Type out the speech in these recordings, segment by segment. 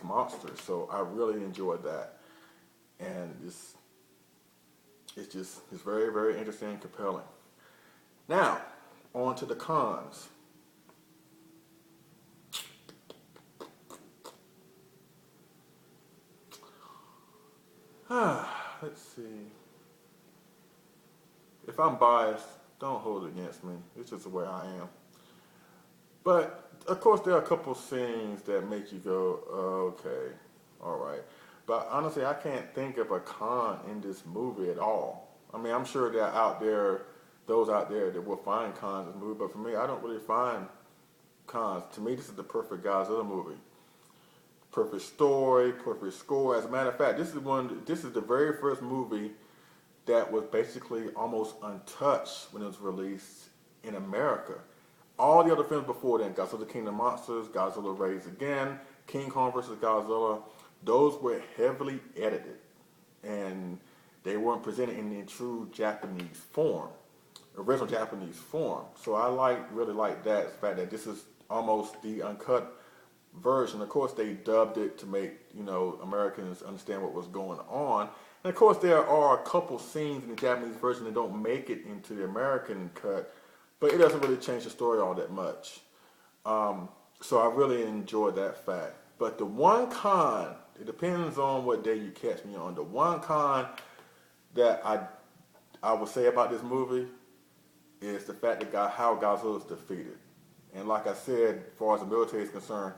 monsters. So I really enjoyed that, and it's very, very interesting and compelling. Now, on to the cons. Let's see. If I'm biased, don't hold it against me. It's just the way I am. But of course, there are a couple scenes that make you go, okay, all right. But honestly, I can't think of a con in this movie at all. I mean, I'm sure there are those out there that will find cons in this movie, but for me, I don't really find cons. To me, this is the perfect Godzilla movie. Perfect story, perfect score. As a matter of fact, this is the very first movie that was basically almost untouched when it was released in America. All the other films before then, Godzilla King of Monsters, Godzilla Raids Again, King Kong vs. Godzilla, those were heavily edited and they weren't presented in true Japanese form, original Japanese form. So I really like that, the fact that this is almost the uncut version. Of course, they dubbed it to make Americans understand what was going on. And of course, there are a couple scenes in the Japanese version that don't make it into the American cut, but it doesn't really change the story all that much. So I really enjoyed that fact. But the one con, it depends on what day you catch me on. The one con that I would say about this movie is the fact that how Godzilla is defeated. And like I said, as far as the military is concerned,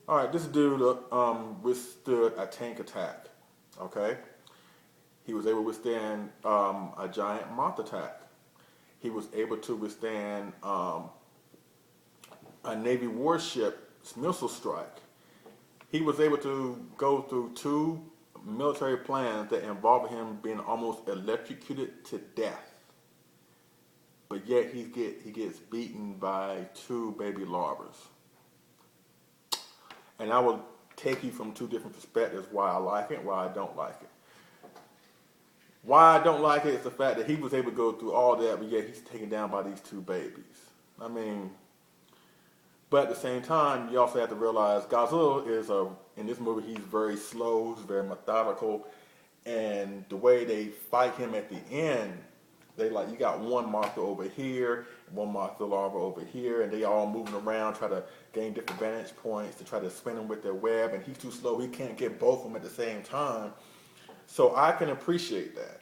all right, this dude withstood a tank attack. Okay, he was able to withstand a giant Mothra attack. He was able to withstand a Navy warship missile strike. He was able to go through two military plans that involved him being almost electrocuted to death. But yet he gets beaten by two baby larvas. And I will take you from two different perspectives why I like it, why I don't like it. Why I don't like it is the fact that he was able to go through all that, but yet he's taken down by these two babies. I mean, but at the same time, you also have to realize Godzilla in this movie, he's very slow, he's very methodical, and the way they fight him at the end, you got one Mothra over here, one Mothra larva over here, and they all moving around, try to gain different vantage points to try to spin him with their web, and he's too slow, he can't get both of them at the same time. So I can appreciate that.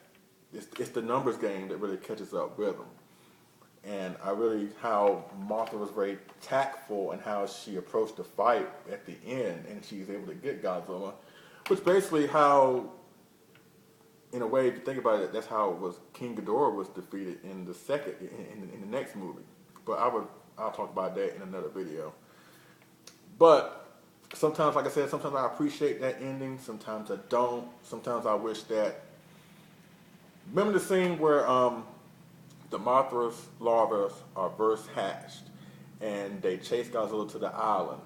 It's the numbers game that really catches up with him. And how Mothra was very tactful and how she approached the fight at the end, and she's able to get Godzilla, which basically how, in a way, if you think about it, that's how King Ghidorah was defeated in the next movie. But I'll talk about that in another video. But sometimes, like I said, sometimes I appreciate that ending, sometimes I don't. Sometimes I wish that. Remember the scene where the Mothra's larvae are first hatched and they chase Godzilla to the island.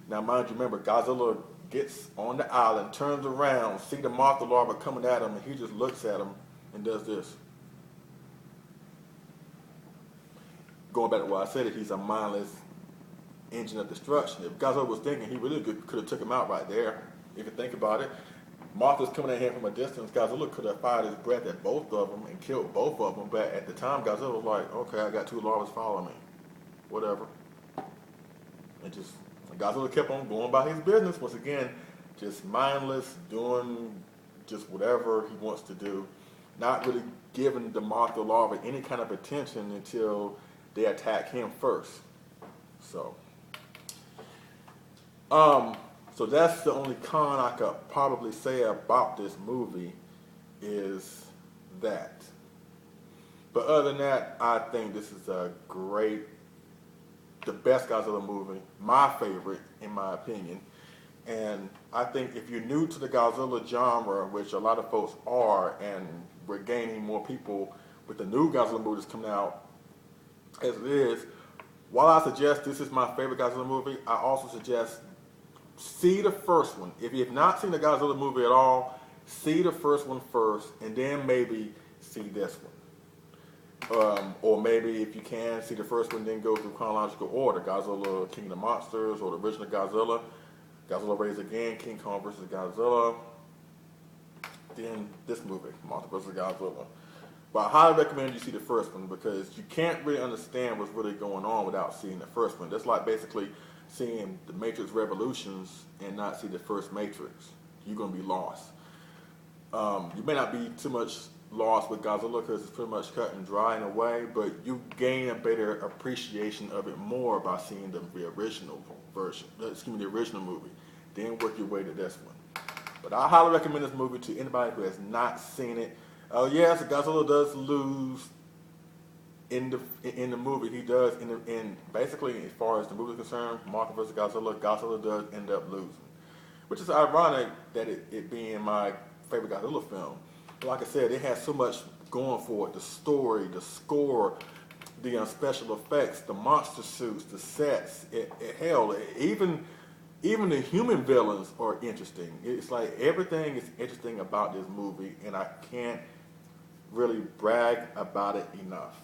Now, mind you, remember, Godzilla gets on the island, turns around, see the Mothra larva coming at him, and he just looks at him and does this. Going back to what I said, he's a mindless engine of destruction. If Godzilla was thinking, he really could have took him out right there. If you think about it, Mothra's coming at him from a distance. Godzilla could have fired his breath at both of them and killed both of them, but at the time, Godzilla was like, okay, I got two larvas following me. Whatever. And Godzilla kept on going about his business. Once again, just mindless, doing just whatever he wants to do. Not really giving the Mothra larva any kind of attention until they attack him first. So that's the only con I could probably say about this movie is that. But other than that, I think this is the best Godzilla movie, my favorite in my opinion. And I think if you're new to the Godzilla genre, which a lot of folks are, and we're gaining more people with the new Godzilla movies coming out as it is, while I suggest this is my favorite Godzilla movie, I also suggest see the first one. If you've not seen the Godzilla movie at all, see the first one first, and then maybe see this one. Or maybe if you can, see the first one, then go through chronological order. Godzilla, King of the Monsters, or the original Godzilla. Godzilla Raised Again, King Kong versus Godzilla. Then this movie, Mothra vs. Godzilla. But I highly recommend you see the first one because you can't really understand what's really going on without seeing the first one. That's like basically seeing the Matrix Revolutions and not see the first Matrix. You're going to be lost. You may not be too much lost with Godzilla because it's pretty much cut and dry in a way, but you gain a better appreciation of it more by seeing the original version, the original movie. Then work your way to this one. But I highly recommend this movie to anybody who has not seen it. Yes, Godzilla does lose in the movie. He does in basically as far as the movie is concerned, Mothra vs. Godzilla does end up losing, which is ironic that it being my favorite Godzilla film. But like I said, it has so much going for it: the story, the score, the special effects, the monster suits, the sets. Hell, even the human villains are interesting. It's like everything is interesting about this movie, and I can't really brag about it enough.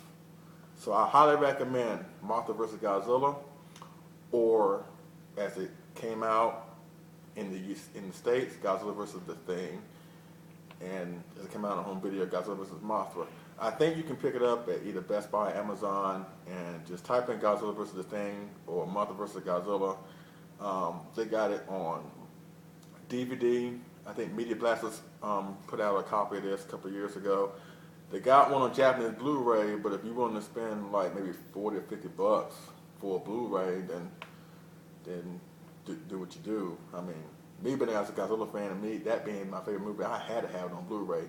So I highly recommend Mothra vs. Godzilla, or as it came out in the States, Godzilla vs. The Thing, and as it came out on home video, Godzilla vs. Mothra. I think you can pick it up at either Best Buy, Amazon, and just type in Godzilla vs. The Thing or Mothra vs. Godzilla. They got it on DVD. I think Media Blasters put out a copy of this a couple of years ago. They got one on Japanese Blu-ray, but if you want to spend like maybe 40 or 50 bucks for a Blu-ray, then do what you do. I mean, me being as a Godzilla fan and me that being my favorite movie, I had to have it on Blu-ray.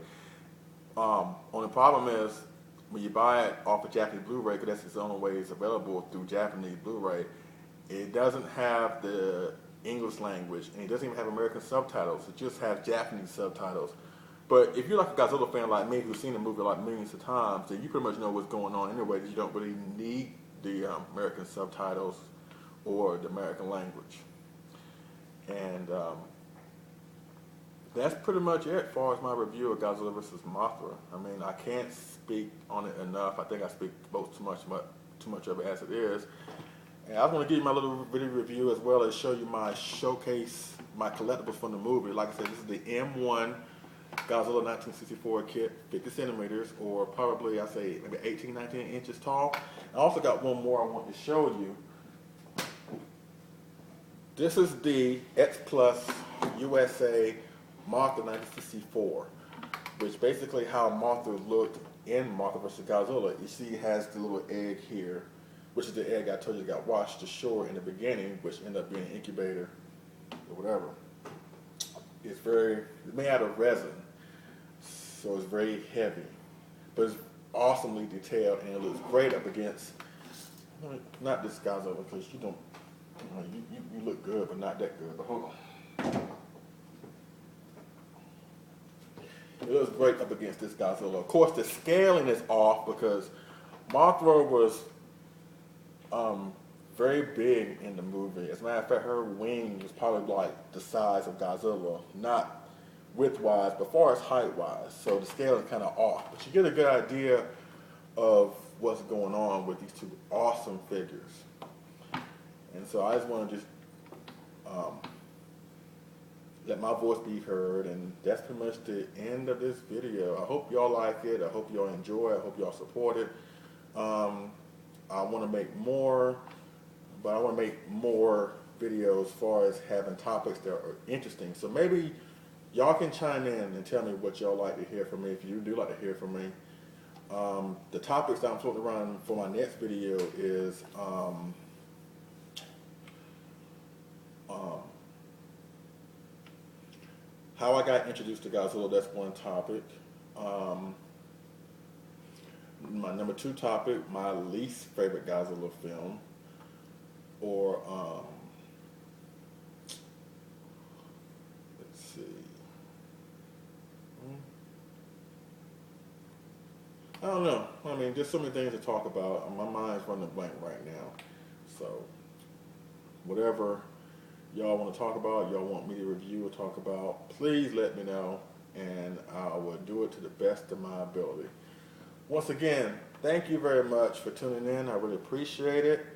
Only problem is when you buy it off of Japanese Blu-ray, because that's the only way it's available through Japanese Blu-ray, it doesn't have the English language, and it doesn't even have American subtitles. It just has Japanese subtitles. But if you're like a Godzilla fan like me, who's seen the movie like millions of times, then you pretty much know what's going on anyway. You don't really need the American subtitles or the American language. And that's pretty much it as far as my review of Godzilla vs. Mothra. I mean, I can't speak on it enough. I think I speak both too much of it as it is. And I want to give you my little video review as well as show you my showcase, my collectibles from the movie. Like I said, this is the M1 Godzilla 1964 kit, 50 centimeters, or probably I say maybe 18, 19 inches tall. I also got one more I want to show you. This is the X Plus USA Mothra 1964, which basically how Mothra looked in Mothra vs. Godzilla. You see it has the little egg here, which is the egg I told you got washed ashore in the beginning, which ended up being an incubator or whatever. It's made out of resin, so it's very heavy, but it's awesomely detailed, and it looks great up against, not this Godzilla, because you look good, but not that good, but hold on. It looks great up against this Godzilla. Of course, the scaling is off because Mothra was very big in the movie. As a matter of fact, her wing was probably like the size of Godzilla, not width-wise, but as far as height-wise. So the scale is kind of off. But you get a good idea of what's going on with these two awesome figures. And so I just want to let my voice be heard, and that's pretty much the end of this video. I hope y'all like it. I hope y'all enjoy it. I hope y'all support it. I want to make more, but I want to make more videos as far as having topics that are interesting. So maybe y'all can chime in and tell me what y'all like to hear from me, if you do like to hear from me. The topics that I'm floating around for my next video is how I got introduced to Godzilla. That's one topic. My number 2 topic, my least favorite Godzilla film, or let's see. I don't know. I mean, there's so many things to talk about. My mind's running blank right now. So, whatever y'all want to talk about, y'all want me to review or talk about, please let me know, and I will do it to the best of my ability. Once again, thank you very much for tuning in. I really appreciate it.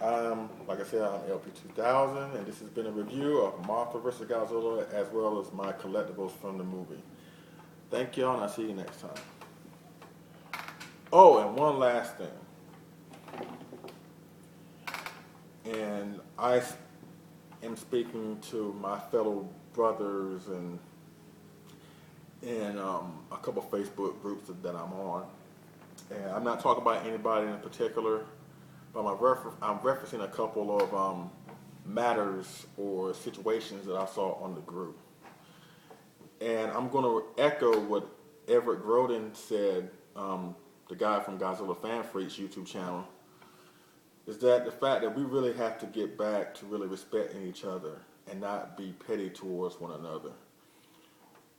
Like I said, I'm LP2000, and this has been a review of Mothra vs. Godzilla, as well as my collectibles from the movie. Thank y'all, and I'll see you next time. Oh, and one last thing. And I am speaking to my fellow brothers and in a couple Facebook groups that I'm on. And I'm not talking about anybody in particular, but I'm referencing a couple of matters or situations that I saw on the group. And I'm going to echo what Everett Groden said, the guy from Godzilla Fan Freaks YouTube channel, is that the fact that we really have to get back to really respecting each other and not be petty towards one another.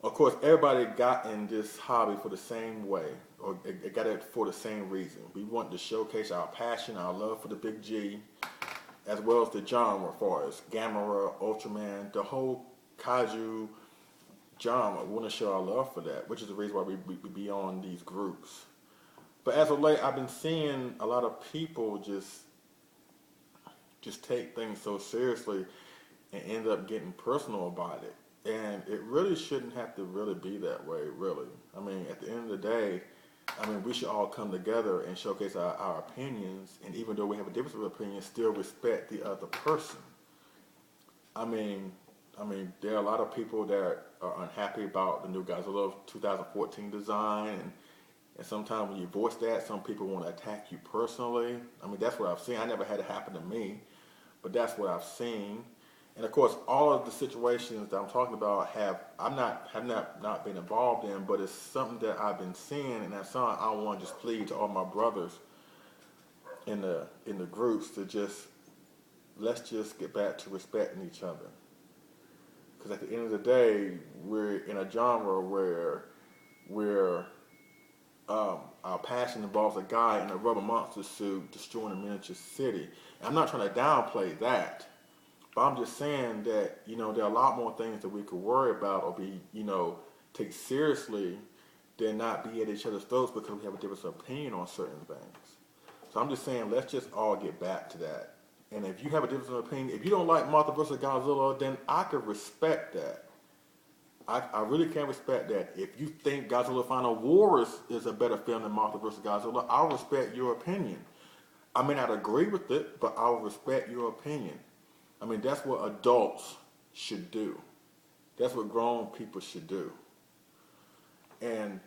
Of course, everybody got in this hobby for the same way, or got it for the same reason. We want to showcase our passion, our love for the big G, as well as the genre, as far as Gamera, Ultraman, the whole kaiju genre. We want to show our love for that, which is the reason why we be on these groups. But as of late, I've been seeing a lot of people just take things so seriously and end up getting personal about it. And it really shouldn't have to really be that way, really. I mean, at the end of the day, I mean, we should all come together and showcase our opinions, and even though we have a difference of opinion, still respect the other person. I mean, there are a lot of people that are unhappy about the new Godzilla 2014 design, and sometimes when you voice that, some people want to attack you personally. I mean, that's what I've seen. I never had it happen to me, but that's what I've seen. And of course, all of the situations that I'm talking about have not been involved in, but it's something that I've been seeing, and that's something I want to just plead to all my brothers in the groups to let's just get back to respecting each other. Because at the end of the day, we're in a genre where our passion involves a guy in a rubber monster suit destroying a miniature city. And I'm not trying to downplay that. But I'm just saying that, there are a lot more things that we could worry about or be, take seriously than not be at each other's throats because we have a different opinion on certain things. So I'm just saying, let's just all get back to that. And if you have a different opinion, if you don't like Mothra vs. Godzilla, then I could respect that. I really can respect that. If you think Godzilla Final War is a better film than Mothra vs. Godzilla, I'll respect your opinion. I may not agree with it, but I'll respect your opinion. I mean, that's what adults should do. That's what grown people should do. And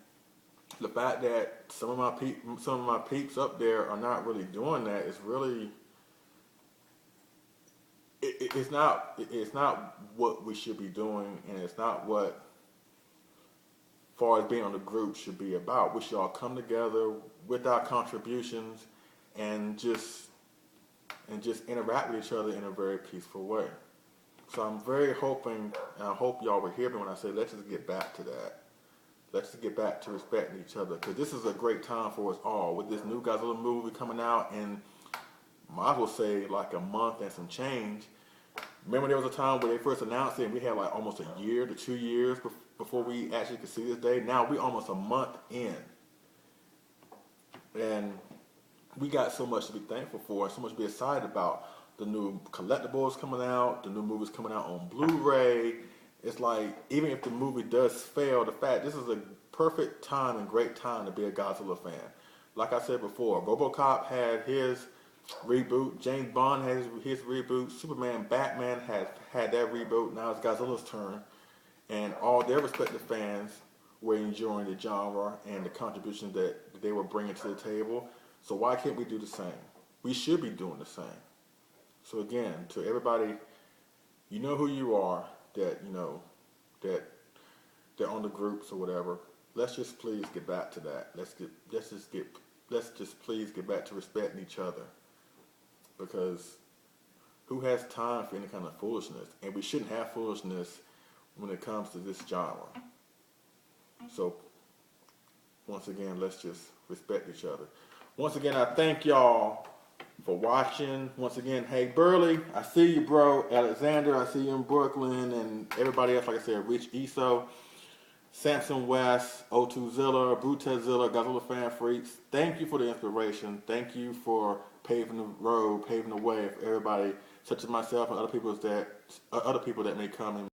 the fact that some of my peeps up there are not really doing that is really, it's not what we should be doing, and it's not what, as far as being on the group, should be about. We should all come together with our contributions and just interact with each other in a very peaceful way. So I'm very hoping, and I hope y'all will hear me when I say let's just get back to that. Let's just get back to respecting each other, because this is a great time for us all. With this new Godzilla movie coming out in, might as well say, like a month and some change. Remember there was a time where they first announced it and we had like almost a year to 2 years before we actually could see this day. Now we're almost a month in. And we got so much to be thankful for and so much to be excited about. The new collectibles coming out, the new movies coming out on Blu-ray. It's like, even if the movie does fail, the fact this is a perfect time and great time to be a Godzilla fan. Like I said before, RoboCop had his reboot, James Bond has his reboot, Superman, Batman has had that reboot, now it's Godzilla's turn. And all their respective fans were enjoying the genre and the contributions that they were bringing to the table. So why can't we do the same? We should be doing the same. So again, to everybody, you know who you are, that they're on the groups or whatever. Let's just please get back to that. Let's just please get back to respecting each other. Because who has time for any kind of foolishness? And we shouldn't have foolishness when it comes to this genre. So once again, let's just respect each other. Once again, I thank y'all for watching. Once again, hey Burley, I see you, bro. Alexander, I see you in Brooklyn, and everybody else, like I said, Rich Eso. Samson West, O2Zilla, Brutezilla, Godzilla Fan Freaks, thank you for the inspiration. Thank you for paving the road, paving the way for everybody, such as myself and other people that may come and